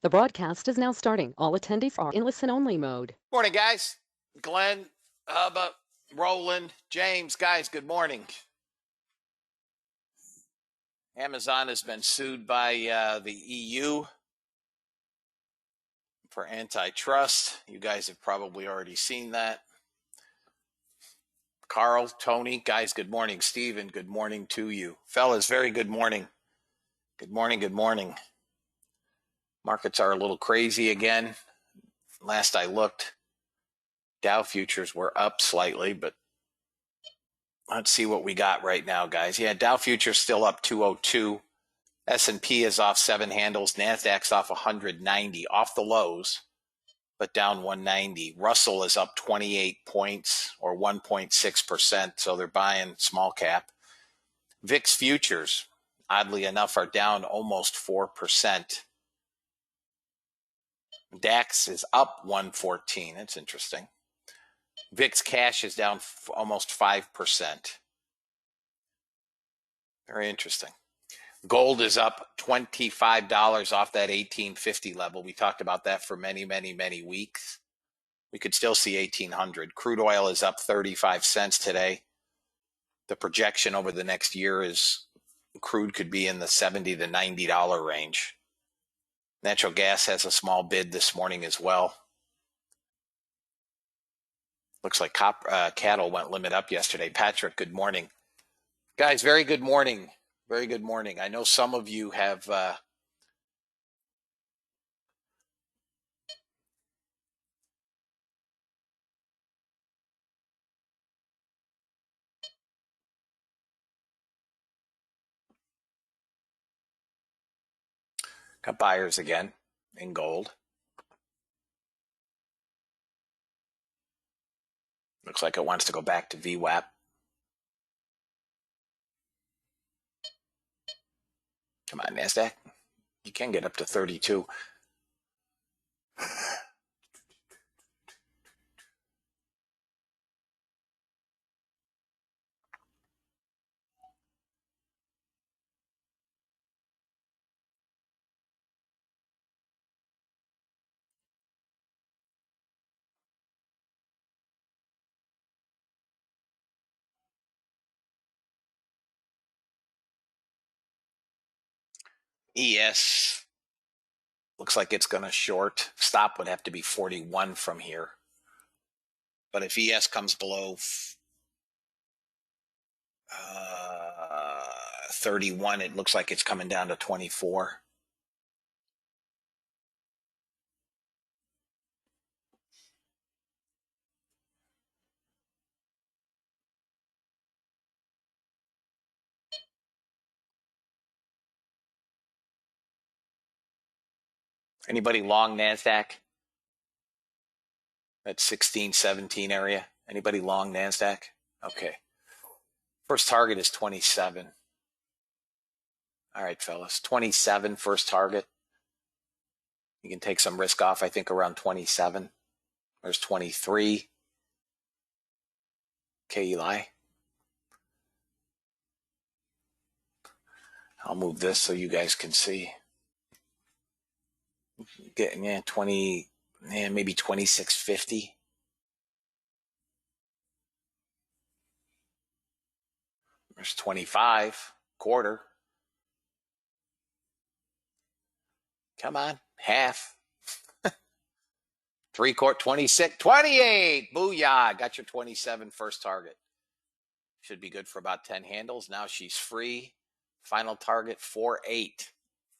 The broadcast is now starting. All attendees are in listen-only mode. Morning, guys. Glenn, Hubba, Roland, James, guys, good morning. Amazon has been sued by the EU for antitrust. You guys have probably already seen that. Carl, Tony, guys, good morning. Steven, good morning to you. Fellas, very good morning. Good morning, good morning. Markets are a little crazy again. Last I looked, Dow futures were up slightly, but let's see what we got right now, guys. Yeah, Dow futures still up 202. S&P is off 7 handles. NASDAQ's off 190, off the lows, but down 190. Russell is up 28 points or 1.6%, so they're buying small cap. VIX futures, oddly enough, are down almost 4%. DAX is up 114. That's interesting. VIX cash is down almost 5%. Very interesting. Gold is up $25 off that 1850 level. We talked about that for many, many, many weeks. We could still see 1800. Crude oil is up 35 cents today. The projection over the next year is crude could be in the $70 to $90 range. Natural gas has a small bid this morning as well. Looks like cattle went limit up yesterday. Patrick, good morning. Guys, very good morning. Very good morning. I know some of you have got buyers again in gold. Looks like it wants to go back to VWAP. Come on, NASDAQ. You can get up to 32. ES looks like it's going to short. Stop would have to be 41 from here. But if ES comes below 31, it looks like it's coming down to 24. Anybody long NASDAQ? That 16, 17 area? Anybody long NASDAQ? Okay. First target is 27. All right, fellas. 27 first target. You can take some risk off, I think, around 27. There's 23. Okay, Eli. I'll move this so you guys can see. Getting 20, maybe 26.50. There's 25, quarter. Come on, half. 3/4, 26, 28. Booyah. Got your 27 first target. Should be good for about 10 handles. Now she's free. Final target, 4.8.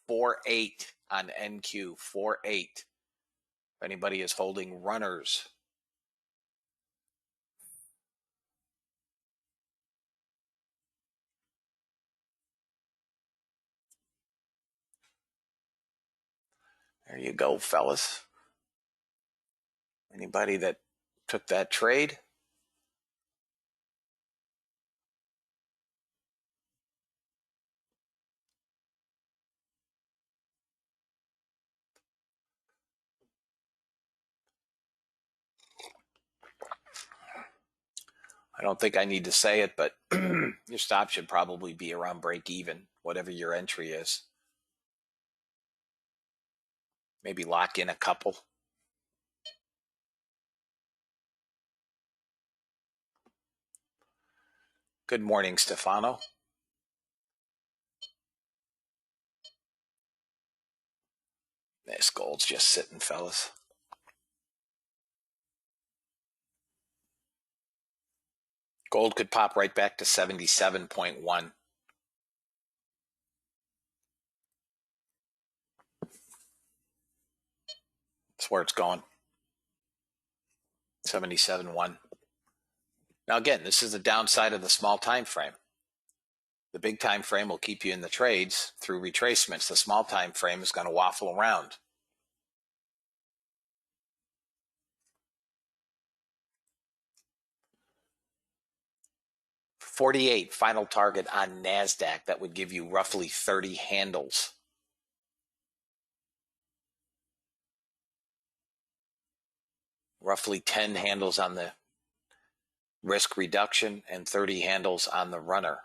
4.8 on NQ, 4.8. If anybody is holding runners. There you go, fellas. Anybody that took that trade? I don't think I need to say it, but your stop should probably be around break even, whatever your entry is. Maybe lock in a couple. Good morning, Stefano. This gold's just sitting, fellas. Gold could pop right back to 77.1. That's where it's going. 77.1. Now again, this is the downside of the small time frame. The big time frame will keep you in the trades through retracements. The small time frame is going to waffle around. $48 final target on NASDAQ. That would give you roughly 30 handles. Roughly 10 handles on the risk reduction and 30 handles on the runner.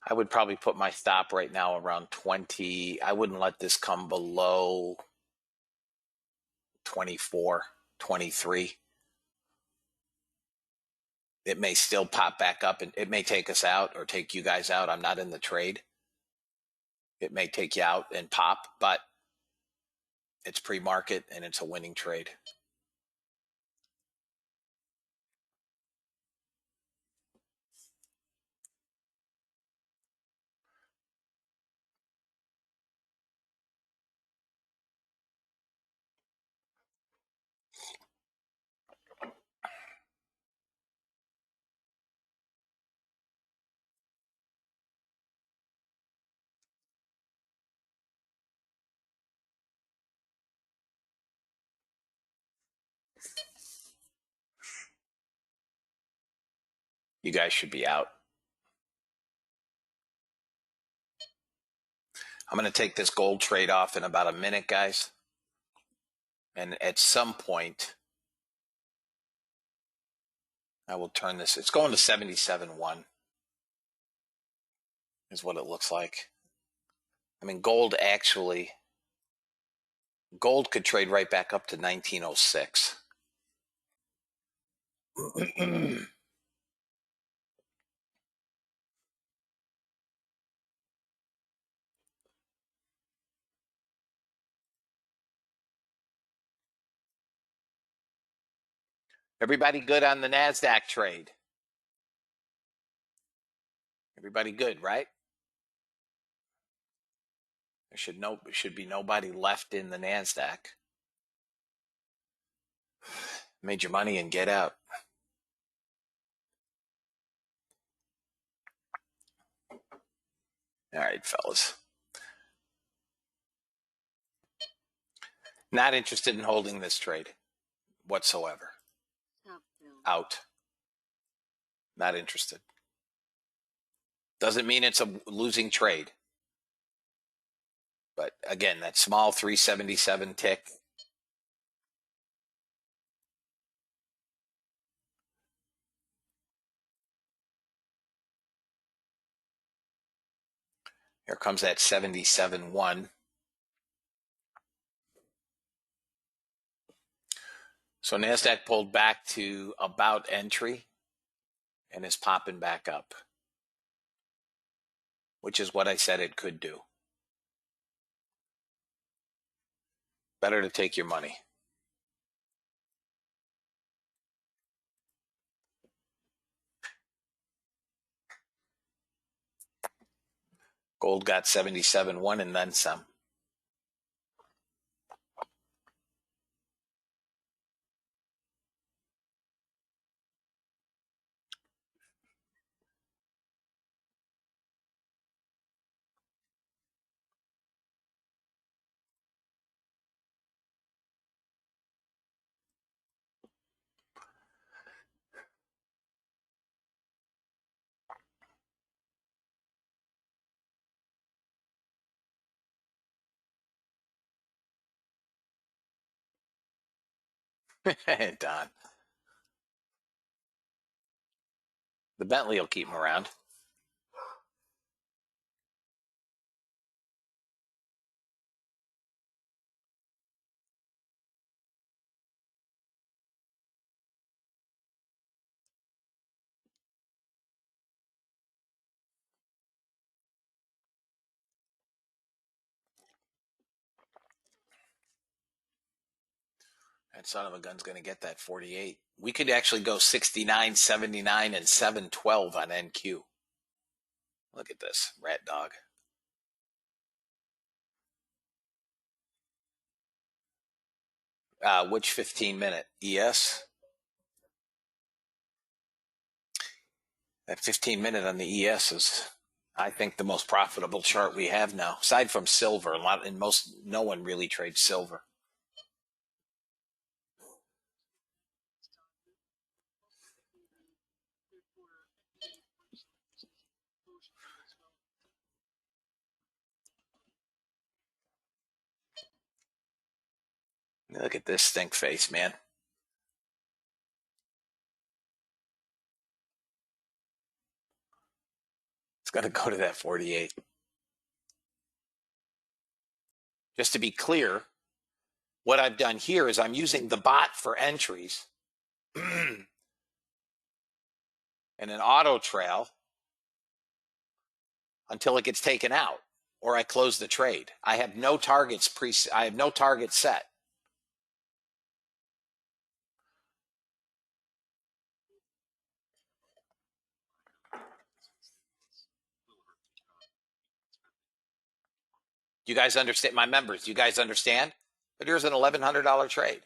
I would probably put my stop right now around 20. I wouldn't let this come below 24, 23. It may still pop back up and it may take us out or take you guys out. I'm not in the trade. It may take you out and pop, but it's pre-market and it's a winning trade. You guys should be out. I'm going to take this gold trade off in about a minute, guys. And at some point, I will turn this. It's going to 77.1 is what it looks like. I mean, gold could trade right back up to 1906. Everybody good on the NASDAQ trade? Everybody good, right? There should be nobody left in the NASDAQ. Made your money and get out. All right, fellas. Not interested in holding this trade whatsoever. Out. Not interested. Doesn't mean it's a losing trade. But again, that small 377 tick. Here comes that 77.1. So NASDAQ pulled back to about entry and is popping back up, which is what I said it could do. Better to take your money. Gold got 77.1 and then some. Don. The Bentley will keep him around. That son of a gun's going to get that 48. We could actually go 69, 79, and 712 on NQ. Look at this, rat dog. Which 15-minute? ES? That 15-minute on the ES is, I think, the most profitable chart we have now, aside from silver. No one really trades silver. Look at this stink face, man. It's got to go to that 48. Just to be clear, what I've done here is I'm using the bot for entries and an auto trail until it gets taken out or I close the trade. I have no targets I have no target set. Do you guys understand? My members, do you guys understand? But here's an $1,100 trade.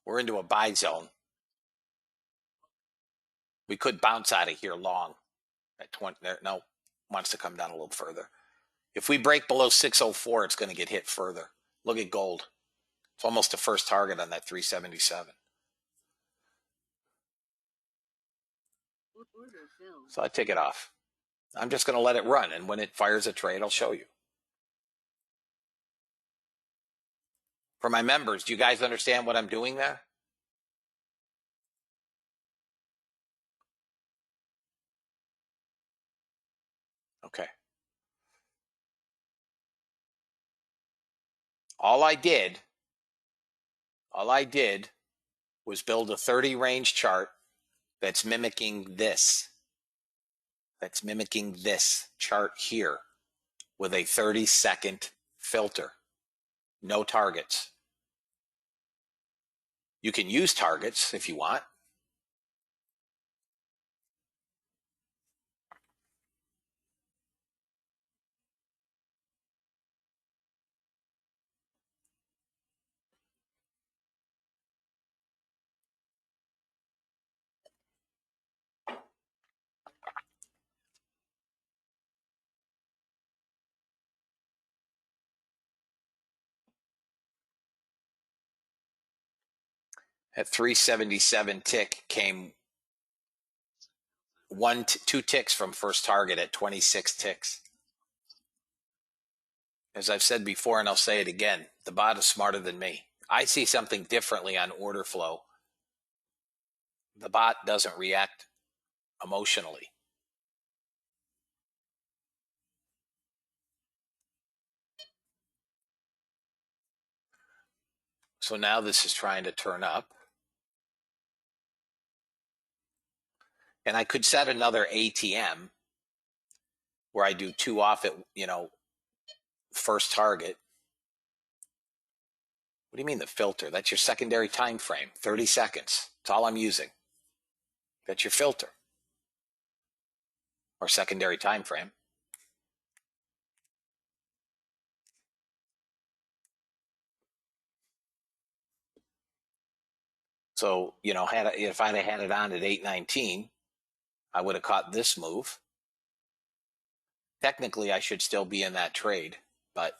We're into a buy zone. We could bounce out of here long at 20. No, wants to come down a little further. If we break below 604, it's going to get hit further. Look at gold. It's almost a first target on that 377. So I take it off. I'm just going to let it run, and when it fires a trade, I'll show you. For my members, do you guys understand what I'm doing there? Okay. All I did was build a 30 range chart that's mimicking this. That's mimicking this chart here with a 30-second filter. No targets. You can use targets if you want. At 377 tick came two ticks from first target at 26 ticks. As I've said before, and I'll say it again, the bot is smarter than me. I see something differently on order flow. The bot doesn't react emotionally. So now this is trying to turn up. And I could set another ATM where I do two off at, first target. What do you mean the filter? That's your secondary time frame, 30 seconds. That's all I'm using. That's your filter or secondary time frame. So, if I'd have had it on at 819, I would have caught this move. Technically, I should still be in that trade, but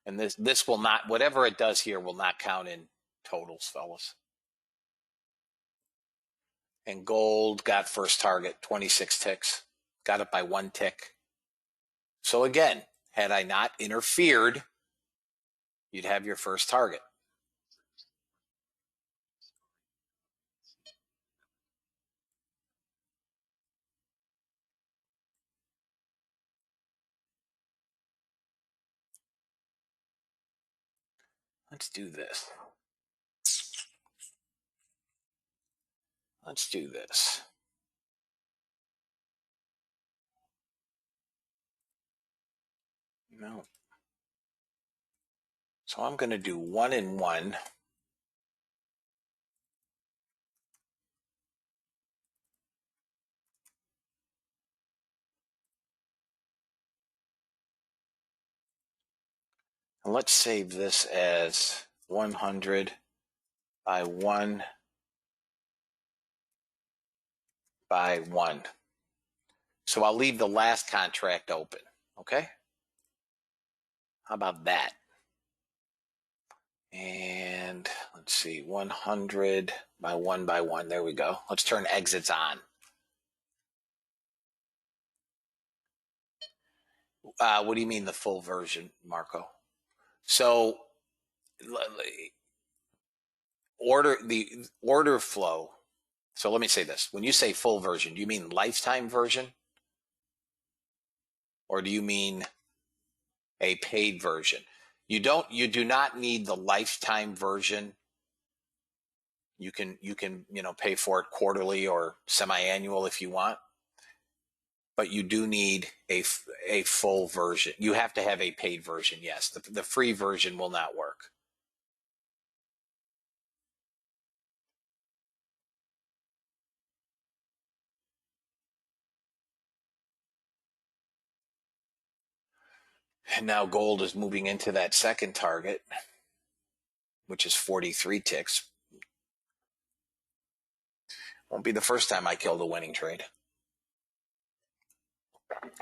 And this will not, whatever it does here will not count in totals, fellas. And gold got first target, 26 ticks. Got it by 1 tick. So again, had I not interfered, you'd have your first target. Let's do this. Let's do this. No. So I'm going to do 1 and 1. And let's save this as 100 by 1 by 1. So I'll leave the last contract open. Okay? How about that? And let's see, 100 by 1 by 1. There we go. Let's turn exits on. What do you mean the full version, Marco? So the order flow. So let me say this. When you say full version, do you mean lifetime version? Or do you mean a paid version? You do not need the lifetime version. You can pay for it quarterly or semi-annual if you want. But you do need a full version. You have to have a paid version, yes. The free version will not work. And now gold is moving into that second target, which is 43 ticks. Won't be the first time I killed a winning trade.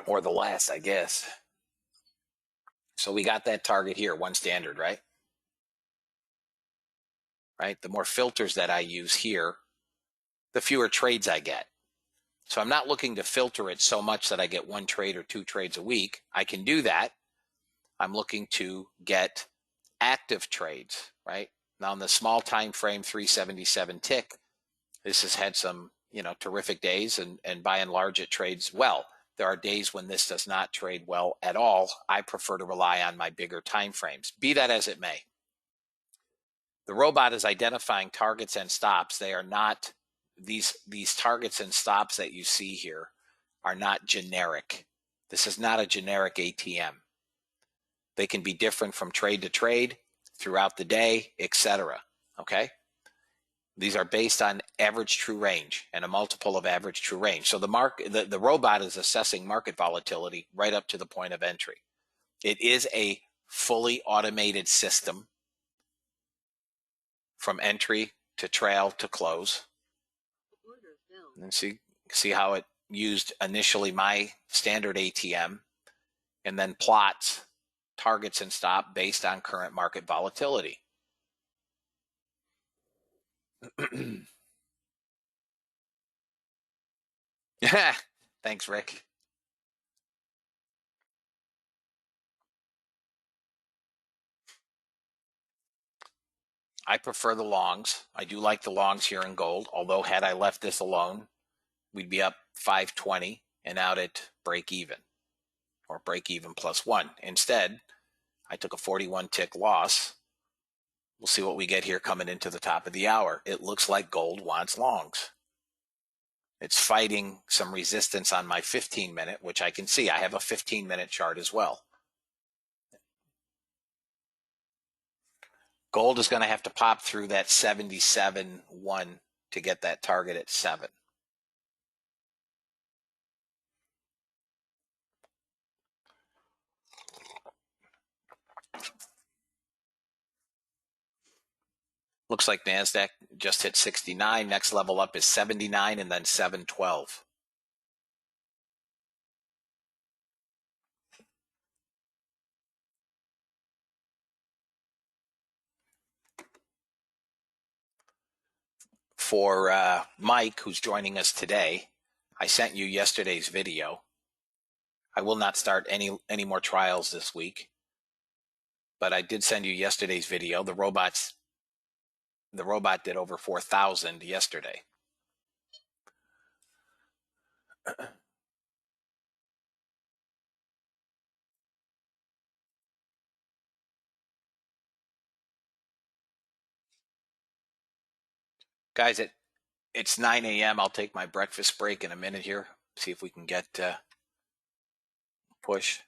Or the last, I guess. So we got that target here, 1 standard, right? Right? The more filters that I use here, the fewer trades I get. So I'm not looking to filter it so much that I get 1 trade or 2 trades a week. I can do that. I'm looking to get active trades, right? Now in the small time frame, 377 tick, this has had some, terrific days, and by and large it trades well. There are days when this does not trade well at all. I prefer to rely on my bigger time frames. Be that as it may. The robot is identifying targets and stops. They are not, these targets and stops that you see here are not generic. This is not a generic ATM. They can be different from trade to trade, throughout the day, etc. Okay? These are based on average true range and a multiple of average true range. So the robot is assessing market volatility right up to the point of entry. It is a fully automated system from entry to trail to close. And see how it used initially my standard ATM and then plots targets and stop based on current market volatility. Thanks, Rick. I prefer the longs. I do like the longs here in gold, although had I left this alone, we'd be up 520 and out at break even, or break even plus 1. Instead, I took a 41 tick loss. We'll see what we get here coming into the top of the hour. It looks like gold wants longs. It's fighting some resistance on my 15-minute, which I can see. I have a 15-minute chart as well. Gold is going to have to pop through that 77.1 to get that target at 7. Looks like NASDAQ just hit 69. Next level up is 79 and then 712. for Mike, who's joining us today. I sent you yesterday's video. I will not start any more trials this week, but I did send you yesterday's video. The robot did over 4,000 yesterday. Guys, it's 9 a.m. I'll take my breakfast break in a minute here. See if we can get push.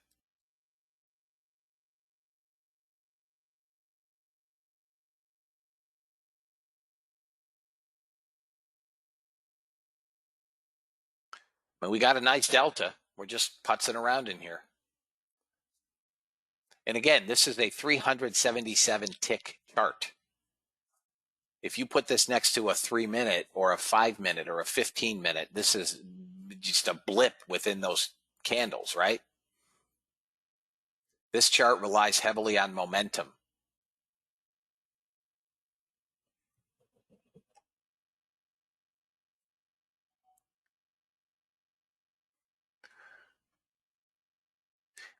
But we got a nice delta. We're just putzing around in here. And again, this is a 377 tick chart. If you put this next to a 3-minute or a 5-minute or a 15-minute, this is just a blip within those candles, right? This chart relies heavily on momentum.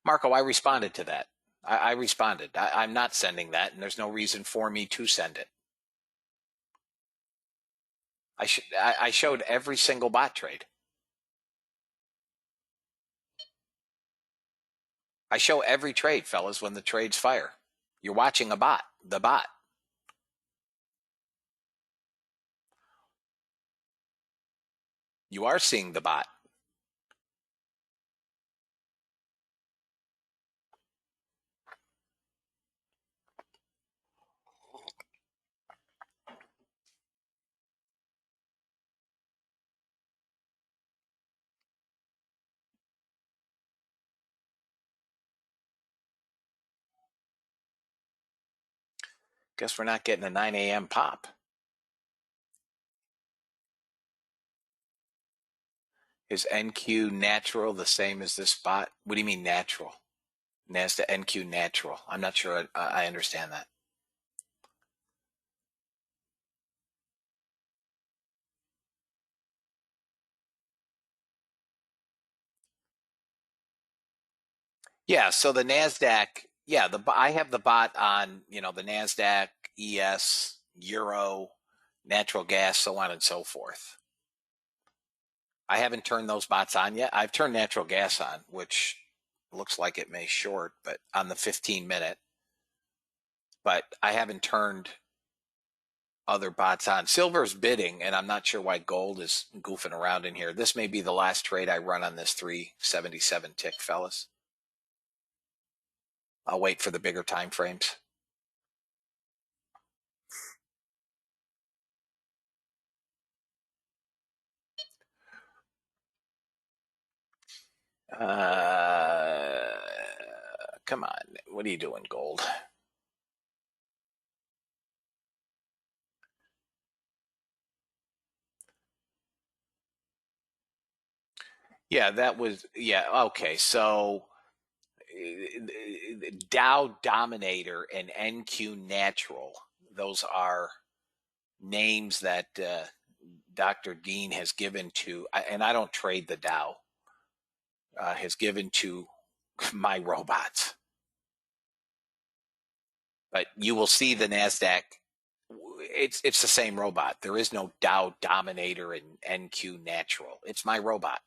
Marco, I responded to that. I responded. I'm not sending that, and there's no reason for me to send it. I showed every single bot trade. I show every trade, fellas, when the trades fire. You're watching the bot. You are seeing the bot. Guess we're not getting a 9 a.m. pop. Is NQ natural the same as this bot? What do you mean natural? NASDAQ NQ natural. I'm not sure I understand that. Yeah, so the NASDAQ, yeah, I have the bot on, the NASDAQ, ES, Euro, natural gas, so on and so forth. I haven't turned those bots on yet. I've turned natural gas on, which looks like it may short, but on the 15-minute. But I haven't turned other bots on. Silver's bidding, and I'm not sure why gold is goofing around in here. This may be the last trade I run on this 377 tick, fellas. I'll wait for the bigger time frames. Come on. What are you doing, gold? Yeah, that was, yeah, okay. So Dow Dominator and NQ Natural, those are names that Dr. Dean has given to, and I don't trade the Dow, has given to my robots. But you will see the NASDAQ, it's the same robot. There is no Dow Dominator and NQ Natural. It's my robot.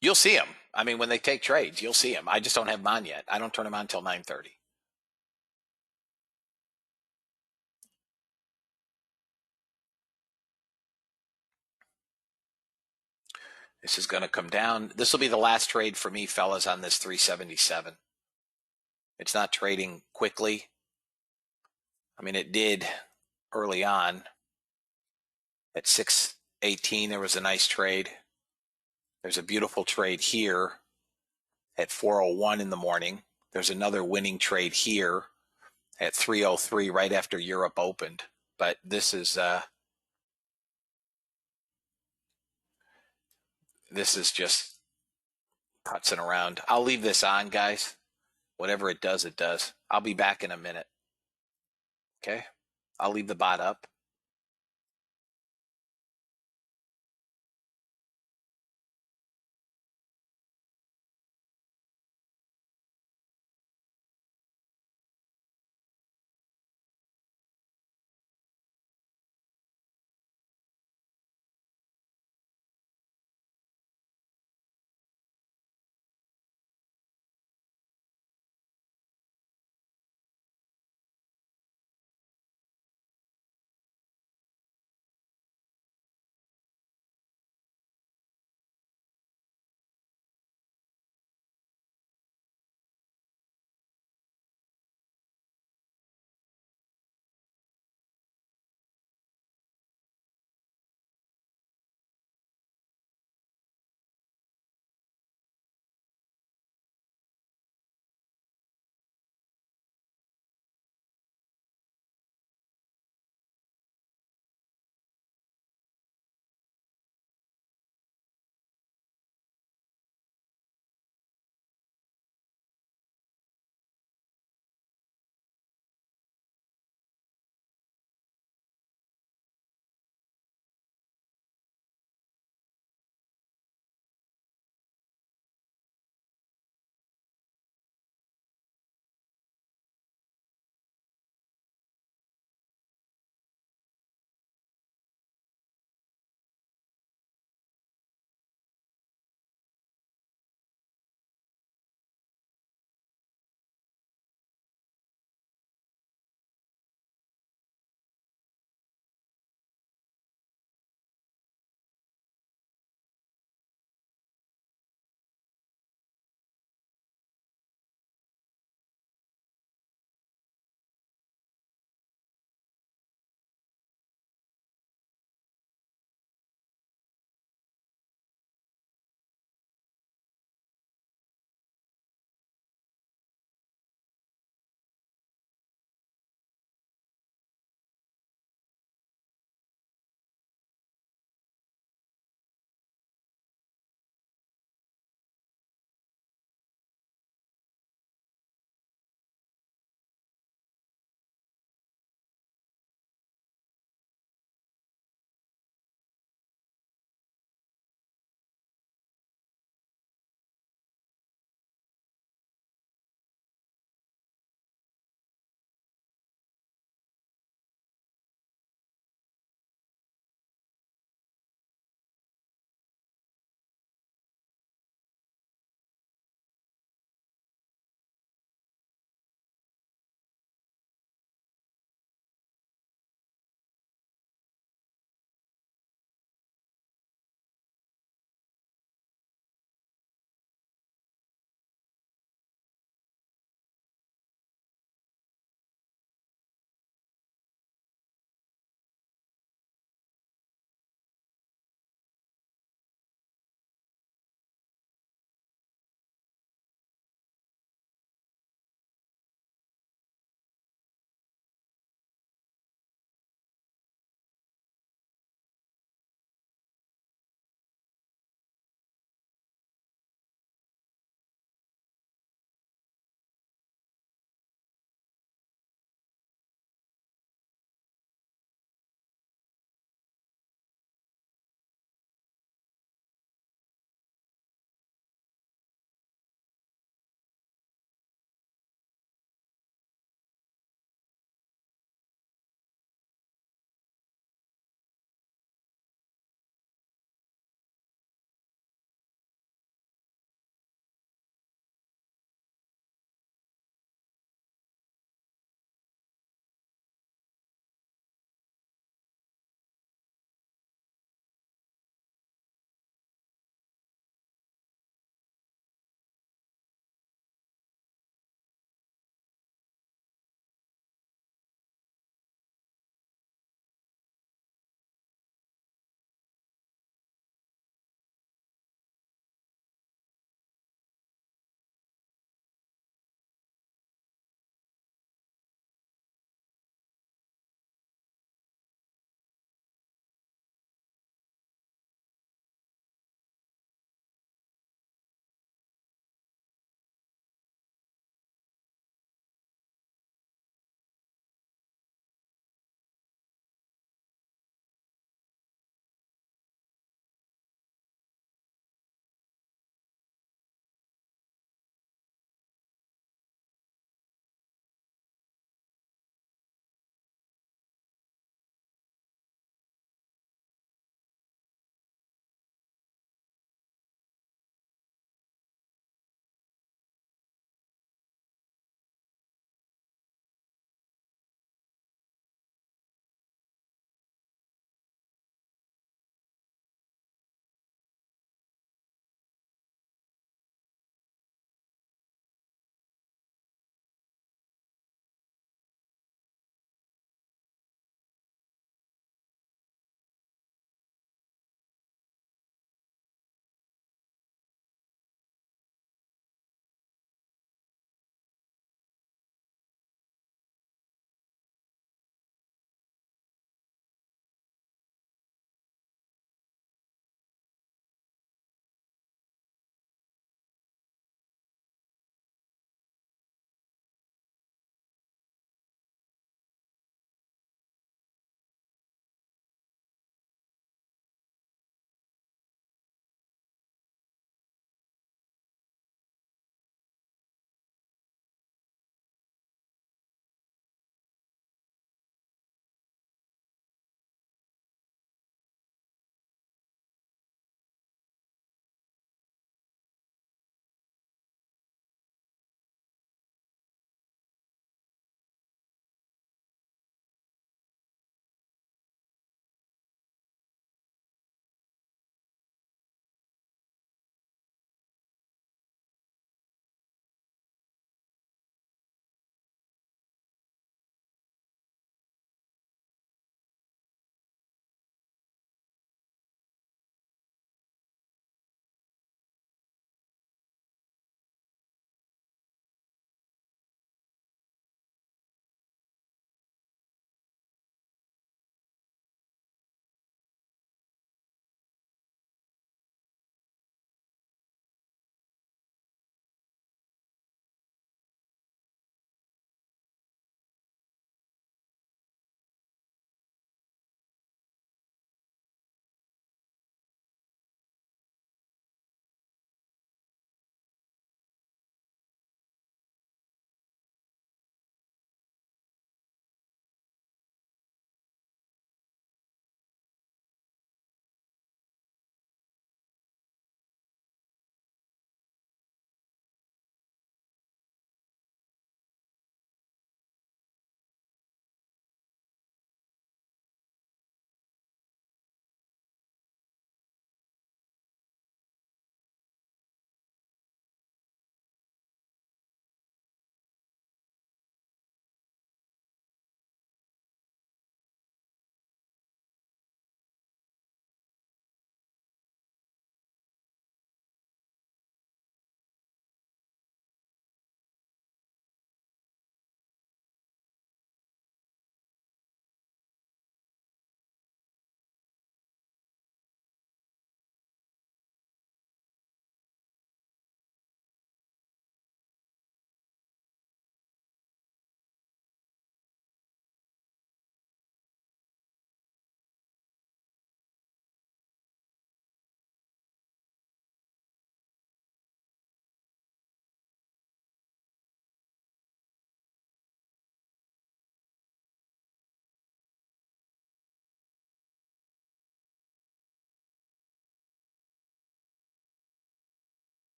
You'll see them. I mean, when they take trades, you'll see them. I just don't have them on yet. I don't turn them on until 9:30. This is going to come down. This will be the last trade for me, fellas, on this 377. It's not trading quickly. I mean, it did early on. At 6:18, there was a nice trade. There's a beautiful trade here at 4:01 in the morning. There's another winning trade here at 3:03 right after Europe opened. But this is this is just putzing around. I'll leave this on, guys. Whatever it does, it does. I'll be back in a minute. Okay? I'll leave the bot up.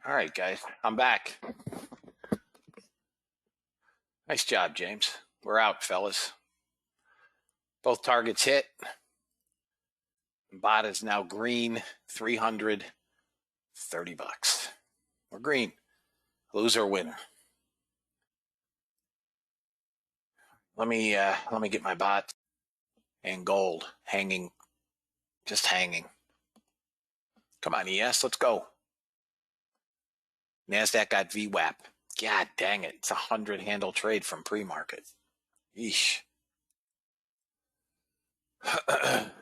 All right, guys, I'm back. Nice job, James. We're out, fellas. Both targets hit. Bot is now green, 330 bucks. We're green. Loser, winner. Let me get my bot and gold hanging, just hanging. Come on, ES, let's go. NASDAQ got VWAP. God dang it. It's a 100 handle trade from pre-market. Yeesh. Got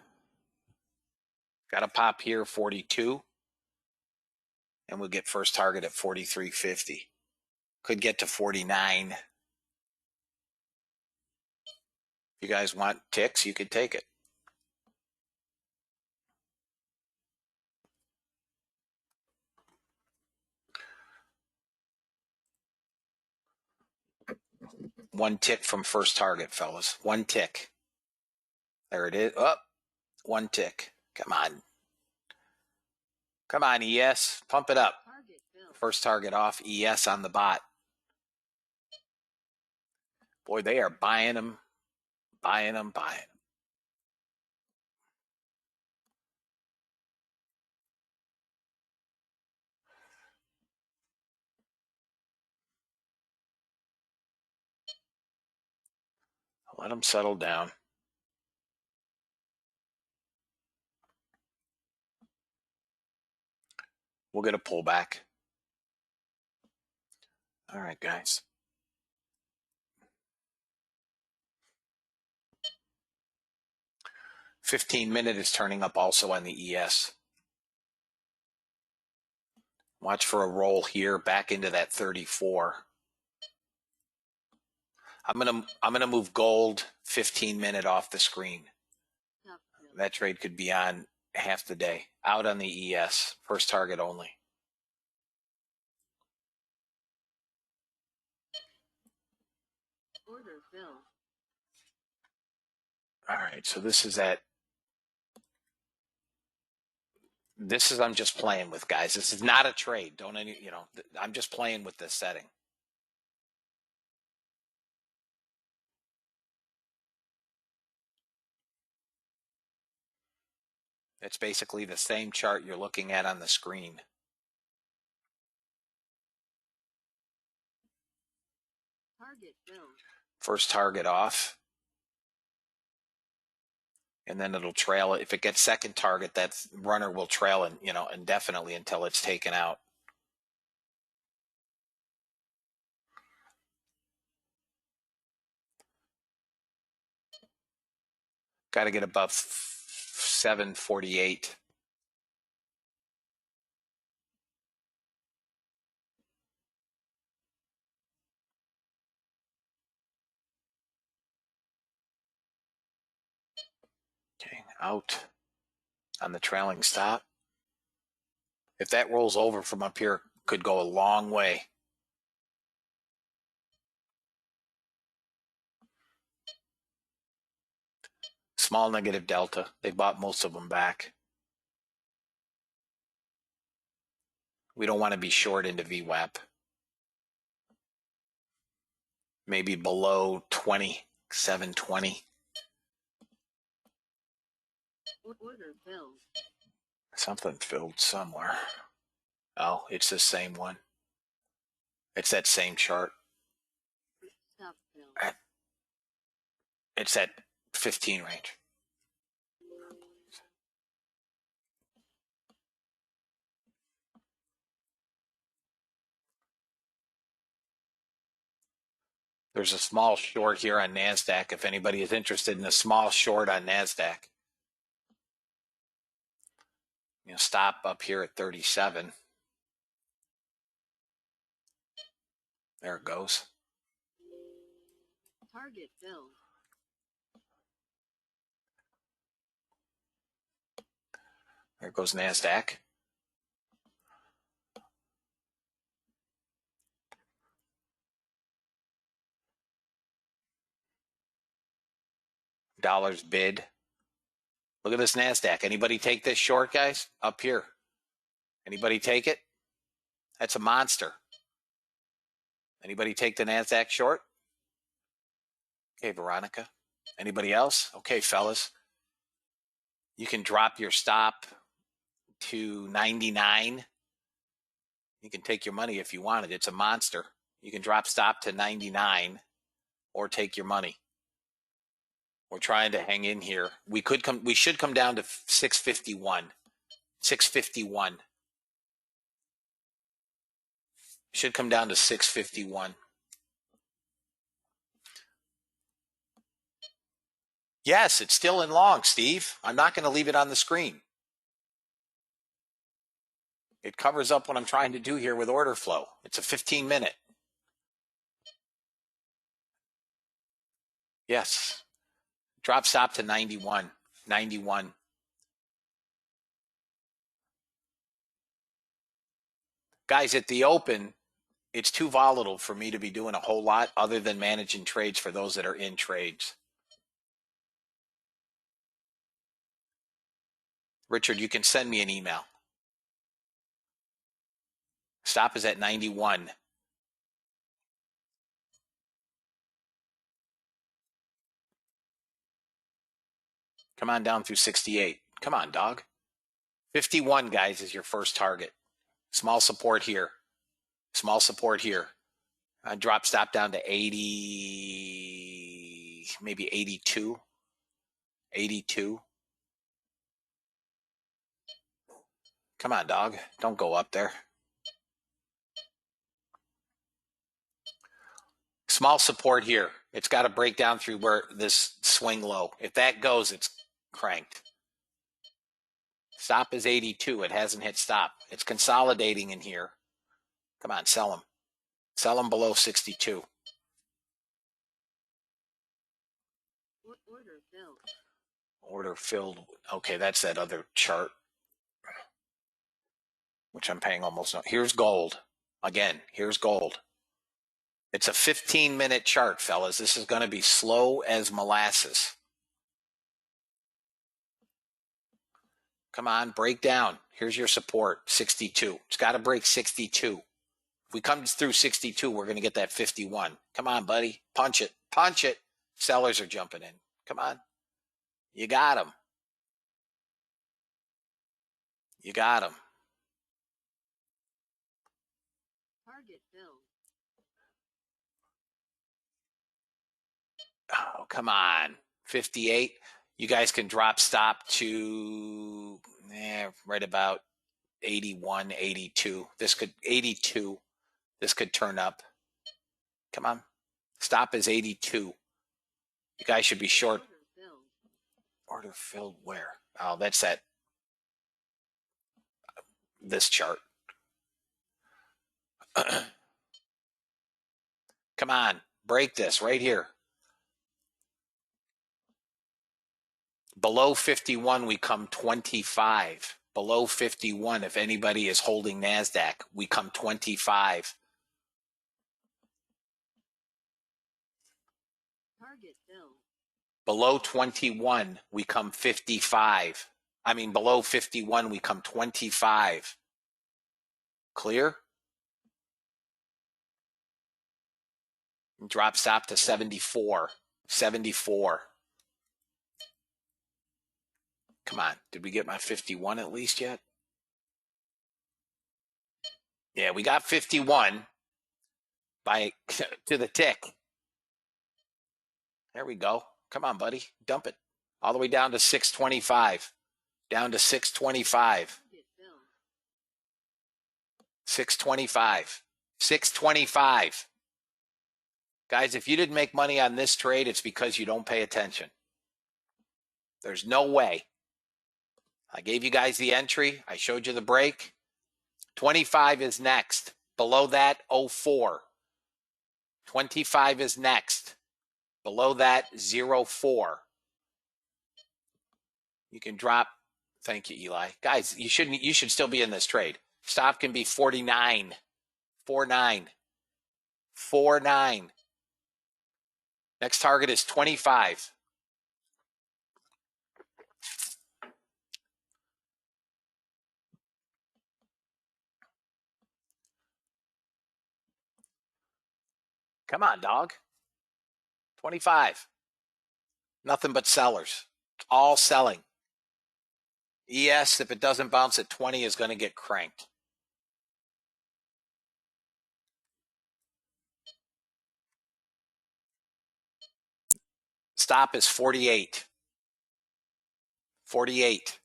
a pop here, 42. And we'll get first target at 43.50. Could get to 49. If you guys want ticks, you could take it. One tick from first target, fellas. One tick. There it is. Up. One tick. Come on. Come on, ES. Pump it up. First target off. ES on the bot. Boy, they are buying them. Buying them. Buying them. Let them settle down. We'll get a pullback. All right, guys. $15-minute is turning up also on the ES. Watch for a roll here back into that 34. I'm gonna move gold 15-minute off the screen. That trade could be on half the day. Out on the ES. First target only. Order fill. All right, so this is I'm just playing with, guys. This is not a trade. I'm just playing with this setting. It's basically the same chart you're looking at on the screen. Target filled. First target off. And then it'll trail it. If it gets second target, that runner will trail indefinitely until it's taken out. Got to get above 748. Okay, out on the trailing stop. If that rolls over from up here, could go a long way. Small negative delta. They bought most of them back. We don't want to be short into VWAP. Maybe below 20, 720. Order filled. Something filled somewhere. Oh, it's the same one. It's that same chart. Stop fill. It's that 15 range. There's a small short here on NASDAQ if anybody is interested in a small short on NASDAQ. Stop up here at 37. There it goes. Target filled. There goes NASDAQ. Dollars bid. Look at this NASDAQ. Anybody take this short, guys? Up here. Anybody take it? That's a monster. Anybody take the NASDAQ short? Okay, Veronica. Anybody else? Okay, fellas. You can drop your stop to 99. You can take your money if you wanted. It's a monster. You can drop stop to 99 or take your money. We're trying to hang in here. We should come down to 651. 651. Should come down to 651. Yes, it's still in long, Steve. I'm not going to leave it on the screen. It covers up what I'm trying to do here with order flow. It's a 15-minute. Yes. Drop stop to 91. 91. Guys, at the open, it's too volatile for me to be doing a whole lot other than managing trades for those that are in trades. Richard, you can send me an email. Stop is at 91. Come on down through 68. Come on, dog. 51, guys, is your first target. Small support here. Small support here. Drop stop down to 80, maybe 82. 82. Come on, dog. Don't go up there. Small support here. It's got to break down through where this swing low. If that goes, it's cranked. Stop is 82. It hasn't hit stop. It's consolidating in here. Come on, sell them. Sell them below 62. Order filled. Order filled. Okay, that's that other chart, which I'm paying almost no. Here's gold. Again, here's gold. It's a 15-minute chart, fellas. This is going to be slow as molasses. Come on, break down. Here's your support, 62. It's got to break 62. If we come through 62, we're going to get that 51. Come on, buddy. Punch it. Punch it. Sellers are jumping in. Come on. You got them. You got them. Target filled. Oh, come on. 58. You guys can drop stop to right about 81, 82. This could 82. This could turn up. Come on. Stop is 82. You guys should be short. Order filled where? Oh, that's that. This chart. Come on. Break this right here. Below 51, we come 25. Below 51, if anybody is holding NASDAQ, we come 25. Target filled. Below 21, we come 55. I mean, below 51, we come 25. Clear? Drop stop to 74. 74. Come on. Did we get my 51 at least yet? Yeah, we got 51 by to the tick. There we go. Come on, buddy. Dump it. All the way down to 625. Down to 625. 625. 625. Guys, if you didn't make money on this trade, it's because you don't pay attention. There's no way. I gave you guys the entry. I showed you the break. 25 is next. Below that, 04. 25 is next. Below that, 04. You can drop. Thank you, Eli. Guys, you should still be in this trade. Stop can be 49. 49. 49. Next target is 25. Come on, dog. 25. Nothing but sellers. All selling. ES, if it doesn't bounce at 20, is going to get cranked. Stop is 48. 48.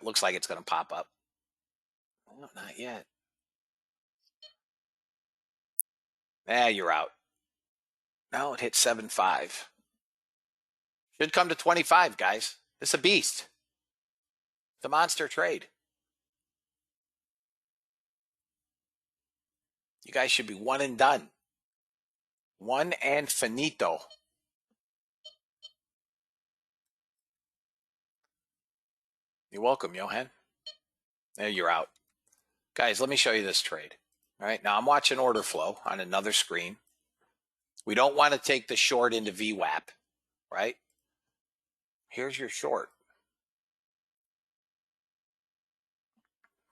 Looks like it's going to pop up. No, not yet. You're out. No, it hit 7.5. Should come to 25, guys. This is a beast. It's a monster trade. You guys should be one and done. One and finito. You're welcome, Johan. There, you're out. Guys, let me show you this trade. All right, now I'm watching order flow on another screen. We don't want to take the short into VWAP, right? Here's your short.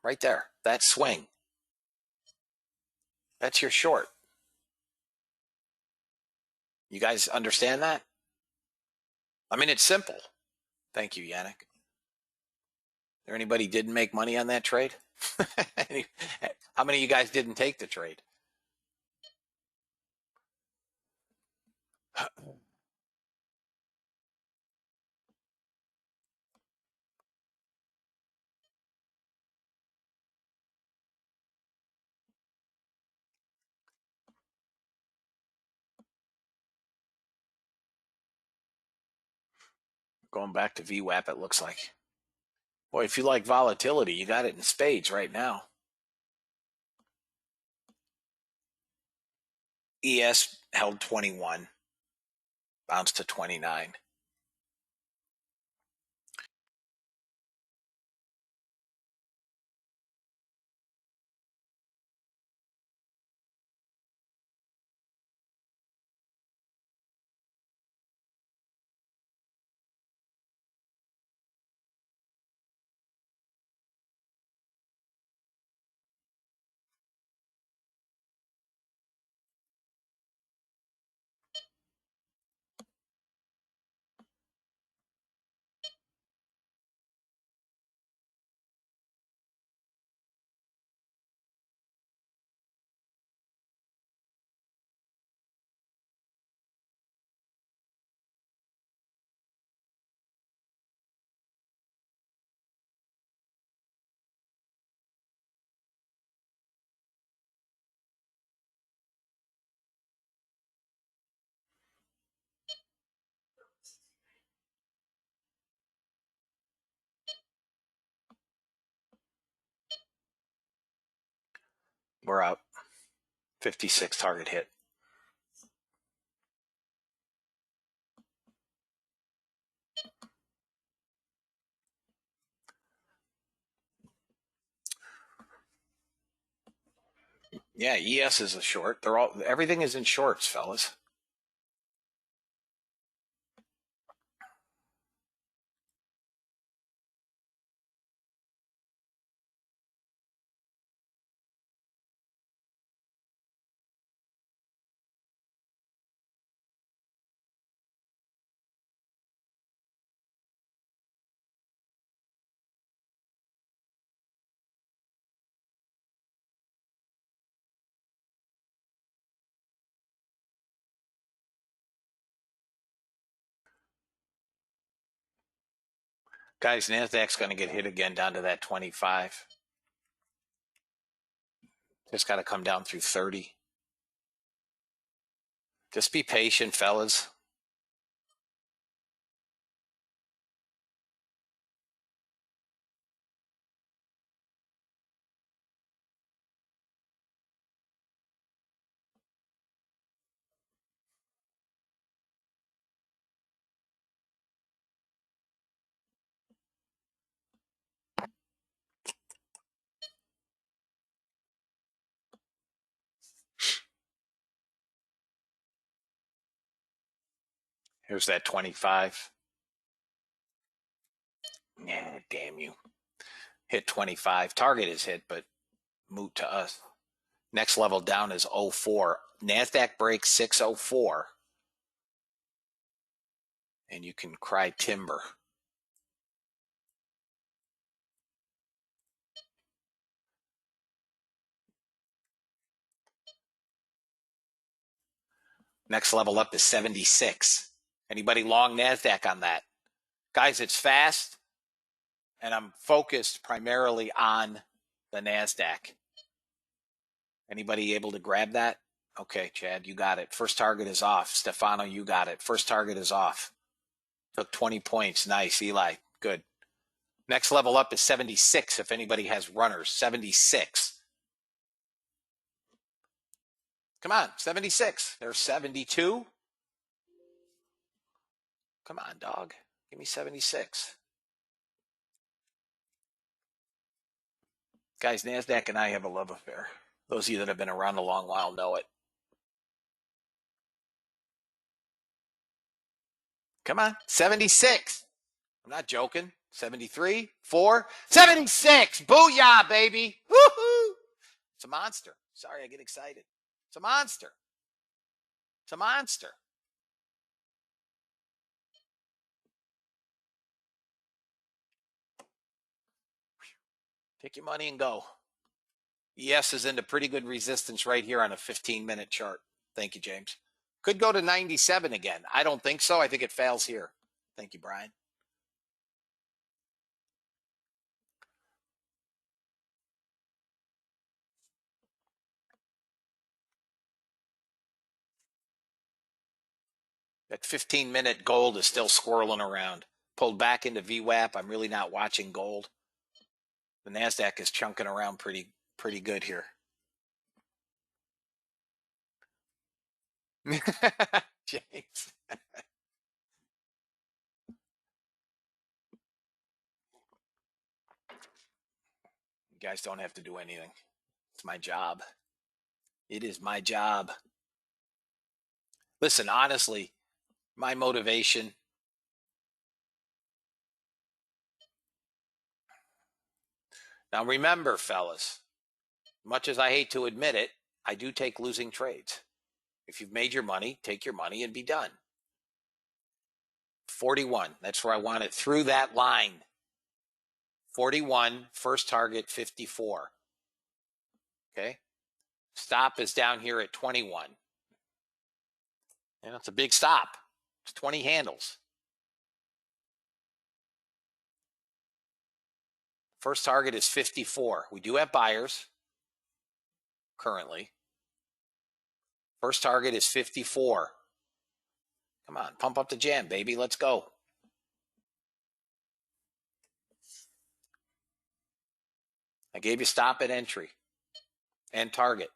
Right there, that swing. That's your short. You guys understand that? I mean, it's simple. Thank you, Yannick. There anybody didn't make money on that trade? How many of you guys didn't take the trade? Going back to VWAP, it looks like. Boy, if you like volatility, you got it in spades right now. ES held 21, bounced to 29. We're out. 56 target hit. Yeah, ES is a short. Everything is in shorts, fellas. Guys, NASDAQ's going to get hit again down to that 25. Just got to come down through 30. Just be patient, fellas. Here's that 25. Yeah, damn you. Hit 25. Target is hit, but moot to us. Next level down is 04. NASDAQ breaks 604. And you can cry timber. Next level up is 76. Anybody long NASDAQ on that? Guys, it's fast, and I'm focused primarily on the NASDAQ. Anybody able to grab that? Okay, Chad, you got it. First target is off. Stefano, you got it. First target is off. Took 20 points. Nice, Eli. Good. Next level up is 76 if anybody has runners. 76. Come on, 76. There's 72. Come on, dog. Give me 76. Guys, NASDAQ and I have a love affair. Those of you that have been around a long while know it. Come on, 76. I'm not joking. 73, 4, 76. Booyah, baby. Woohoo. It's a monster. Sorry, I get excited. It's a monster. It's a monster. Take your money and go. ES is into pretty good resistance right here on a 15-minute chart. Thank you, James. Could go to 97 again. I don't think so. I think it fails here. Thank you, Brian. That 15-minute gold is still swirling around. Pulled back into VWAP. I'm really not watching gold. The NASDAQ is chunking around pretty good here. James. You guys don't have to do anything. It's my job. It is my job. Listen, honestly, my motivation. Now remember, fellas, much as I hate to admit it, I do take losing trades. If you've made your money, take your money and be done. 41, that's where I want it, through that line. 41, first target 54. Okay. Stop is down here at 21. And it's a big stop. It's 20 handles. First target is 54. We do have buyers currently. First target is 54. Come on, pump up the jam, baby. Let's go. I gave you stop at entry and target.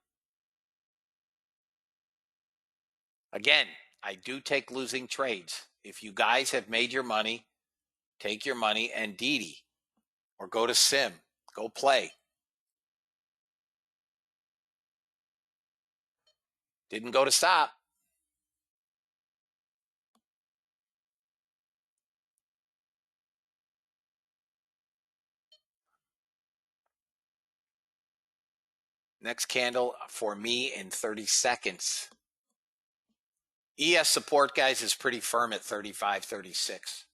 Again, I do take losing trades. If you guys have made your money, take your money and DD or go to sim, go play. Didn't go to stop. Next candle for me in 30 seconds. ES support, guys, is pretty firm at 35, 36.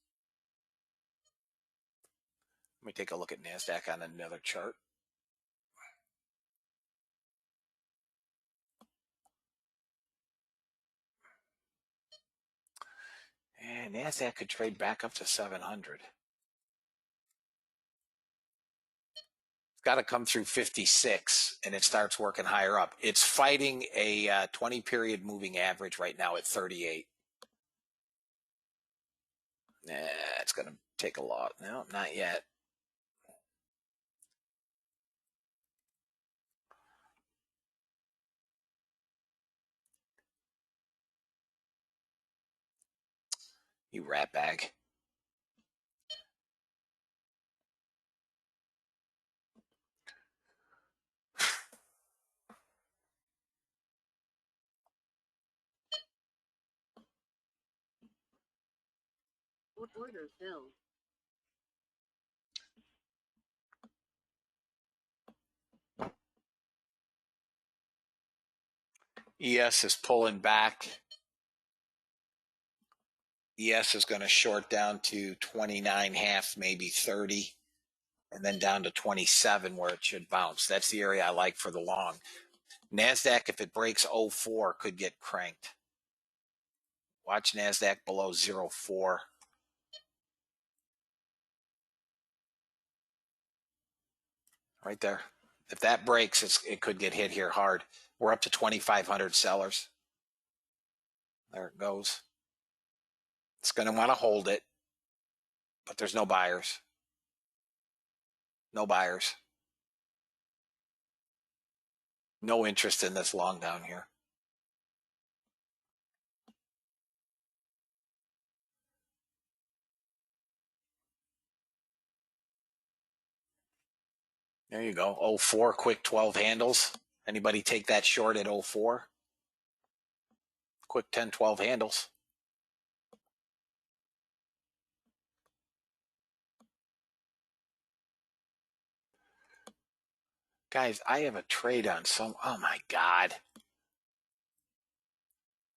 Let me take a look at NASDAQ on another chart. And NASDAQ could trade back up to 700. Got to come through 56 and it starts working higher up. It's fighting a 20-period moving average right now at 38. It's going to take a lot. No, not yet. You rat bag. What order, Phil? ES is pulling back. ES is going to short down to 29.5, maybe 30, and then down to 27 where it should bounce. That's the area I like for the long. NASDAQ, if it breaks 04, could get cranked. Watch NASDAQ below 04. Right there. If that breaks, it could get hit here hard. We're up to 2,500 sellers. There it goes. It's going to want to hold it, but there's no buyers. No buyers. No interest in this long down here. There you go. 04, quick 12 handles. Anybody take that short at 04? Quick 10, 12 handles. Guys, I have a trade on some. Oh my God.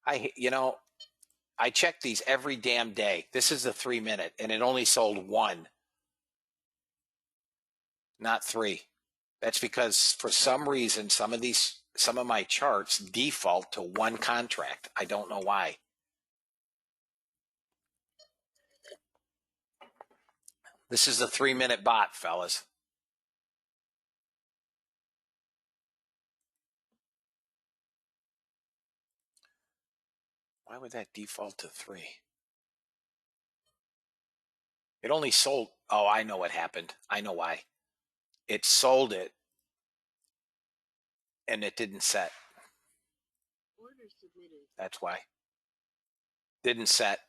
I check these every damn day. This is the 3 minute, and it only sold one, not three. That's because for some reason, some of my charts default to one contract. I don't know why. This is the 3 minute bot, fellas. Why would that default to 3? It only sold. Oh, I know what happened. I know why. It sold it and it didn't set. Order submitted. That's why. Didn't set.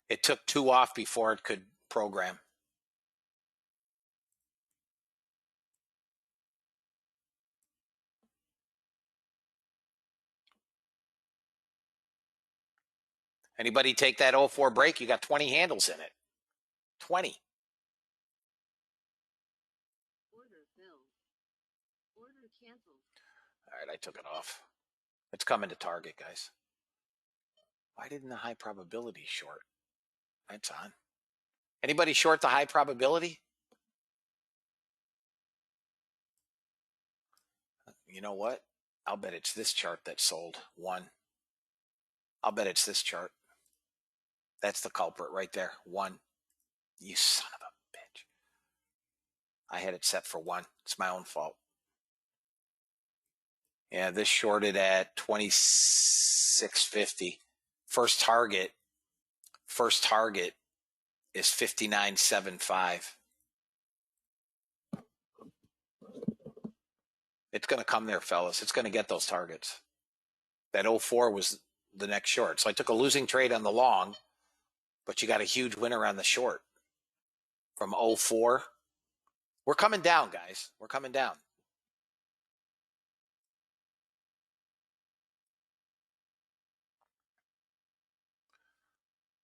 It took 2 off before it could program. Anybody take that 04 break? You got 20 handles in it. 20. Order filled. Order canceled. All right, I took it off. It's coming to target, guys. Why didn't the high probability short? That's on. Anybody short the high probability? You know what? I'll bet it's this chart that sold. One. I'll bet it's this chart. That's the culprit right there. One. You son of a bitch. I had it set for one. It's my own fault. Yeah, this shorted at 26.50. First target is 59.75. It's going to come there, fellas. It's going to get those targets. That 04 was the next short. So I took a losing trade on the long, but you got a huge winner on the short from 04. We're coming down, guys. We're coming down.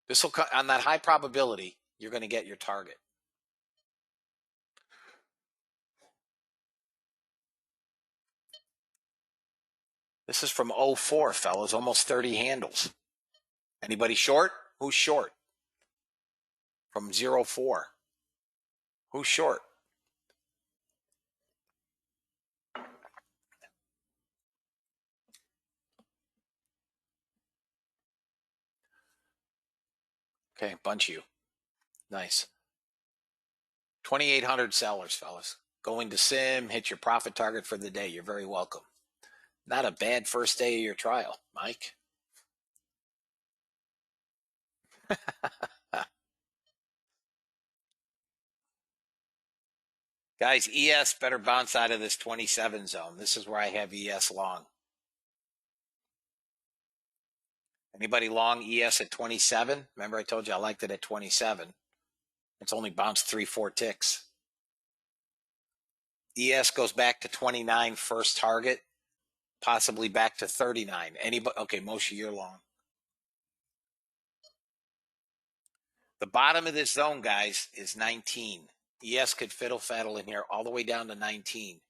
This will come on that high probability. You're going to get your target. This is from 04, fellas. Almost 30 handles. Anybody short? Who's short? From 04. Who's short? Okay, bunch of you. Nice. 2,800 sellers, fellas. Go into Sim, hit your profit target for the day. You're very welcome. Not a bad first day of your trial, Mike. Guys, ES better bounce out of this 27 zone. This is where I have ES long. Anybody long ES at 27? Remember I told you I liked it at 27. It's only bounced 3-4 ticks. ES goes back to 29 first target, possibly back to 39. Anybody? Okay, Moshe, you're long. The bottom of this zone, guys, is 19. ES could fiddle faddle in here all the way down to 19.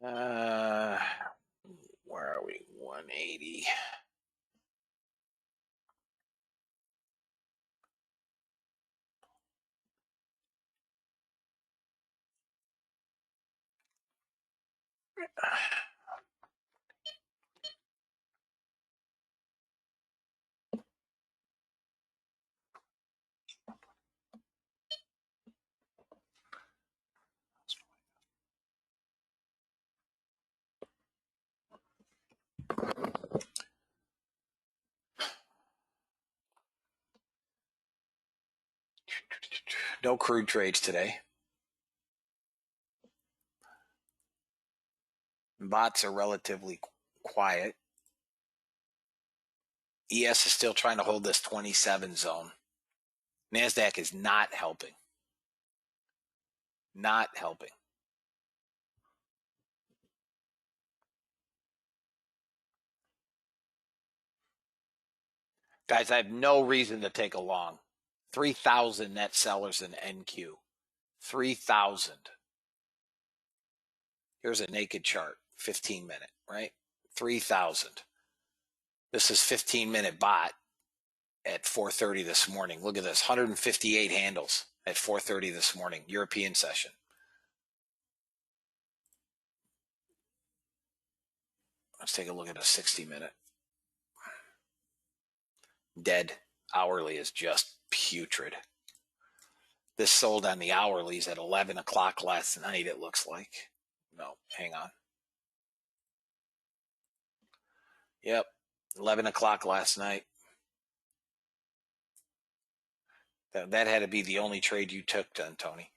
Where are we? 180. No crude trades today. Bots are relatively quiet. ES is still trying to hold this 27 zone. NASDAQ is not helping. Not helping. Guys, I have no reason to take a long. 3,000 net sellers in NQ. 3,000. Here's a naked chart, 15 minute, right? 3,000. This is 15-minute bot at 4:30 this morning. Look at this, 158 handles at 4:30 this morning, European session. Let's take a look at a 60-minute. Dead. Hourly is just putrid. This sold on the hourlies at 11 o'clock last night, it looks like. No, hang on. Yep, 11 o'clock last night. That had to be the only trade you took then, Tony.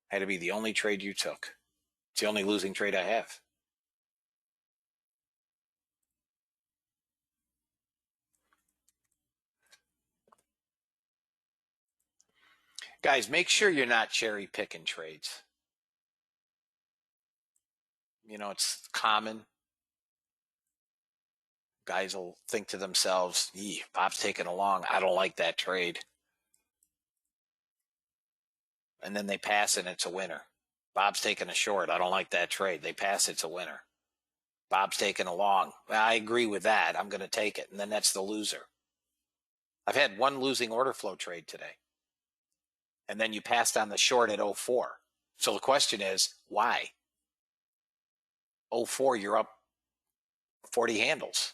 Had to be the only trade you took. It's the only losing trade I have. Guys, make sure you're not cherry picking trades. You know, it's common. Guys will think to themselves, Bob's taking a long. I don't like that trade. And then they pass and it's a winner. Bob's taking a short. I don't like that trade. They pass, it's a winner. Bob's taking a long. I agree with that. I'm going to take it. And then that's the loser. I've had one losing order flow trade today. And then you passed on the short at 04. So the question is, why? 04, you're up 40 handles.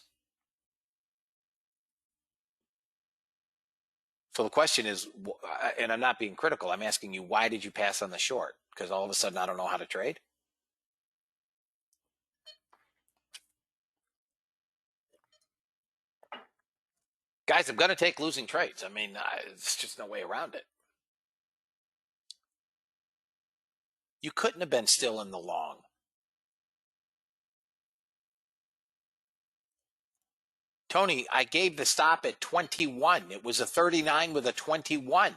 So the question is, and I'm not being critical, I'm asking you, why did you pass on the short? Because all of a sudden I don't know how to trade? Guys, I'm going to take losing trades. I mean, it's just no way around it. You couldn't have been still in the long. Tony, I gave the stop at 21. It was a 39 with a 21.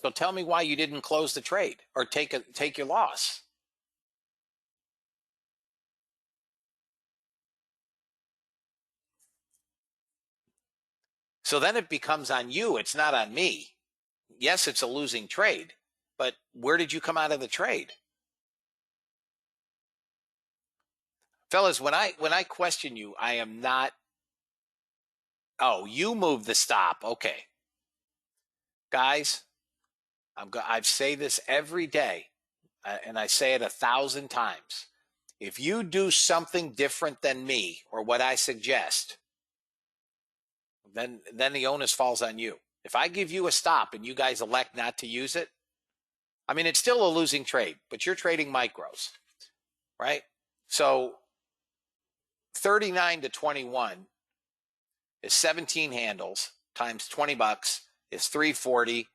So tell me why you didn't close the trade or take your loss. So then it becomes on you. It's not on me. Yes, it's a losing trade, but where did you come out of the trade? Fellas, when I question you, I am not. Oh, you moved the stop. Okay. Guys, I say this every day, and I say it 1,000 times. If you do something different than me or what I suggest, then the onus falls on you. If I give you a stop and you guys elect not to use it, I mean, it's still a losing trade, but you're trading micros, right? So 39 to 21 is 17 handles times $20 is 340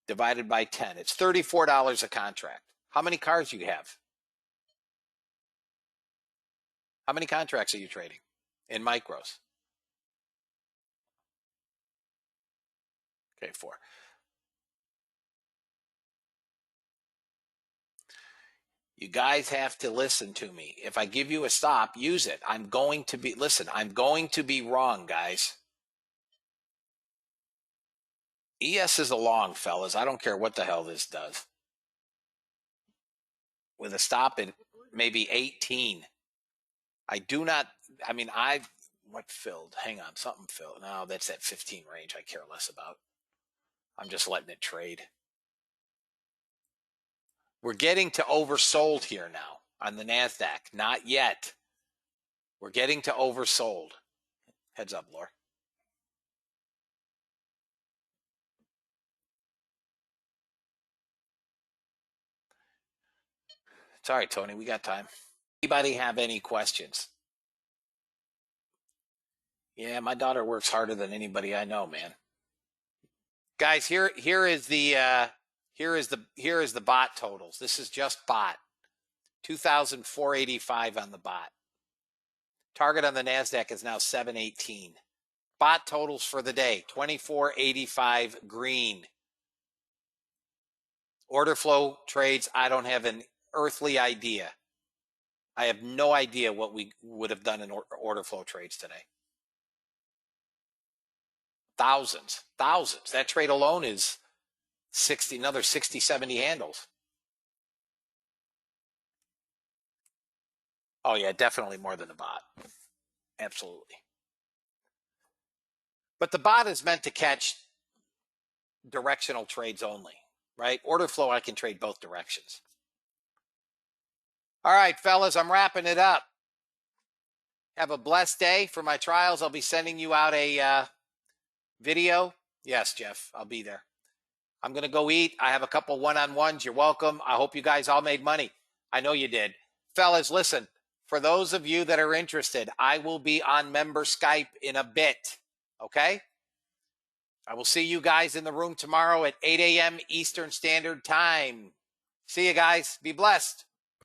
divided by 10. It's $34 a contract. How many cars do you have? How many contracts are you trading in micros? Okay, 4. You guys have to listen to me. If I give you a stop, use it. I'm going to be wrong, guys. ES is a long, fellas. I don't care what the hell this does. With a stop at maybe 18. What filled? Hang on, something filled. No, that's that 15 range I care less about. I'm just letting it trade. We're getting to oversold here now on the NASDAQ. Not yet. We're getting to oversold. Heads up, Laura. It's all right, Tony. We got time. Anybody have any questions? Yeah, my daughter works harder than anybody I know, man. Guys, here is the bot totals. This is just bot. 2,485 on the bot. Target on the NASDAQ is now 718. Bot totals for the day, 2485 green. Order flow trades, I don't have an earthly idea. I have no idea what we would have done in order flow trades today. Thousands. That trade alone is another 60, 70 handles. Oh yeah, definitely more than the bot. Absolutely. But the bot is meant to catch directional trades only, right? Order flow, I can trade both directions. All right, fellas, I'm wrapping it up. Have a blessed day. For my trials, I'll be sending you out a video. Yes, Jeff, I'll be there. I'm going to go eat. I have a couple one-on-ones. You're welcome. I hope you guys all made money. I know you did. Fellas, listen, for those of you that are interested, I will be on member Skype in a bit, okay? I will see you guys in the room tomorrow at 8 a.m. Eastern Standard Time. See you guys. Be blessed.